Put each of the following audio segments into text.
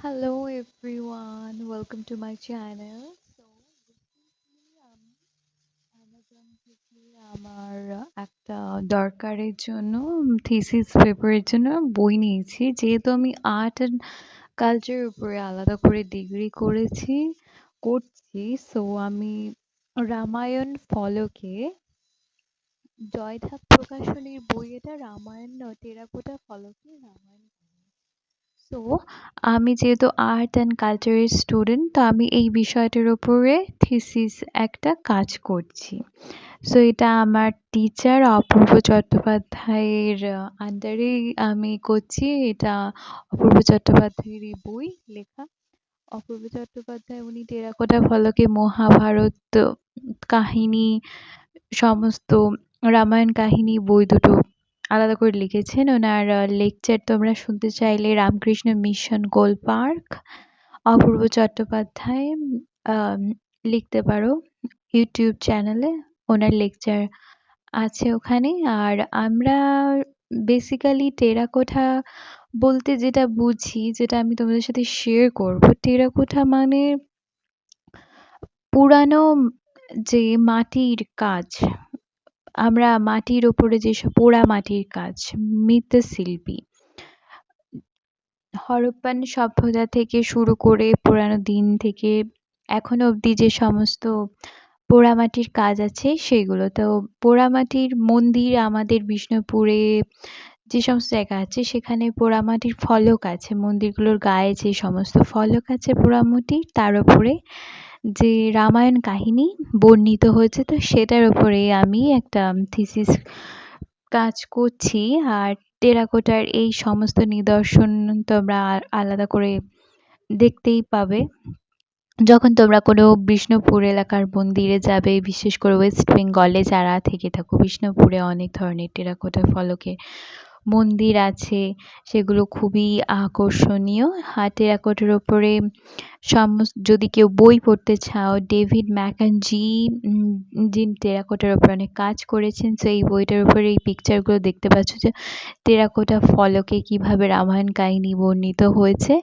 Hello everyone, welcome to my channel. Recently আমি Amazon থেকে আমার একটা দরকারের জন্য থিসিস পেপারের জন্য বই নিয়েছি। যেহেতু আমি আর্ট অ্যান্ড কালচারের উপরে আলাদা করে ডিগ্রি করছি, সো আমি রামায়ণ ফলকে জয়ধাপ প্রকাশনীর বই, এটা রামায়ণ টেরাকোটা ফলকে রামায়ণ। সো আমি যেহেতু আর্ট অ্যান্ড কালচারের স্টুডেন্ট, তো আমি এই বিষয়টার উপরে থিসিস একটা কাজ করছি। সো এটা আমার টিচার অপূর্ব চট্টোপাধ্যায়ের আন্ডারেই আমি করছি। এটা অপূর্ব চট্টোপাধ্যায়েরই বই লেখা। অপূর্ব চট্টোপাধ্যায় উনি টেরাকোটা ফলকে মহাভারত কাহিনী, সমস্ত রামায়ণ কাহিনী বই দুটো আলাদা করে লিখেছেন। ওনার লেকচার তোমরা শুনতে চাইলে রামকৃষ্ণ মিশন গোল পার্ক অপূর্ব চট্টোপাধ্যায় আম, লিখতে পারো ইউটিউব চ্যানেলে। ওনার লেকচার আছে ওখানে। আর আমরা বেসিক্যালি টেরাকোঠা বলতে যেটা বুঝি, যেটা আমি তোমাদের সাথে শেয়ার করব, টেরাকোঠা মানে পুরানো যে মাটির কাজ, আমরা মাটির ওপরে যেসব পোড়া মাটির কাজ, মৃৎশিল্পী, হরপ্পান সভ্যতা থেকে শুরু করে পুরানো দিন থেকে এখনো অবধি যে সমস্ত পোড়ামাটির কাজ আছে সেগুলো। তো পোড়ামাটির মন্দির আমাদের বিষ্ণুপুরে যে সমস্ত জায়গা আছে সেখানে পোড়ামাটির ফলক আছে, মন্দিরগুলোর গায়ে যে সমস্ত ফলক আছে পোড়ামাটির, তার উপরে যে রামায়ণ কাহিনী বর্ণিত হয়েছে, তো সেটার উপরে আমি একটা থিসিস কাজ করছি। আর টেরাকোটার এই সমস্ত নিদর্শন তোমরা আলাদা করে দেখতেই পাবে যখন তোমরা কোনো বিষ্ণুপুর এলাকার মন্দিরে যাবে। বিশেষ করে ওয়েস্ট বেঙ্গলে যারা থেকে থাকো, বিষ্ণুপুরে অনেক ধরনের টেরাকোটা ফলকে মন্দির আছে, সেগুলো খুবই আকর্ষণীয়। আর টেরাকোটার ওপরে যদি কেউ বই পড়তে চাও, ডেভিড ম্যাকেনজি যিনি টেরাকোটার ওপর অনেক কাজ করেছেন, তো এই বইটার উপরে এই পিকচারগুলো দেখতে পাচ্ছ যে টেরাকোটা ফলকে কিভাবে রামায়ণ কাহিনী বর্ণিত হয়েছে।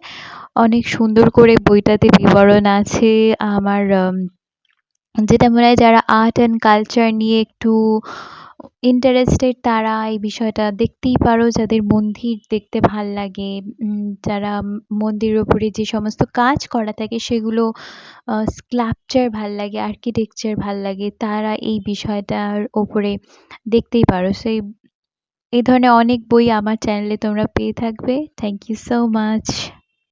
অনেক সুন্দর করে বইটাতে বিবরণ আছে। আমার যেটা মনে হয় যারা আর্ট অ্যান্ড কালচার নিয়ে একটু ইন্টারেস্টেড তারা এই বিষয়টা দেখতেই পারো। যাদের মন্দির দেখতে ভাল লাগে, যারা মন্দিরের উপরে যে সমস্ত কাজ করা থাকে সেগুলো স্ক্লাপচার ভাল লাগে, আর্কিটেকচার ভাল লাগে, তারা এই বিষয়টার ওপরে দেখতেই পারো। সেই এই ধরনের অনেক বই আমার চ্যানেলে তোমরা পেয়ে থাকবে। Thank you so much.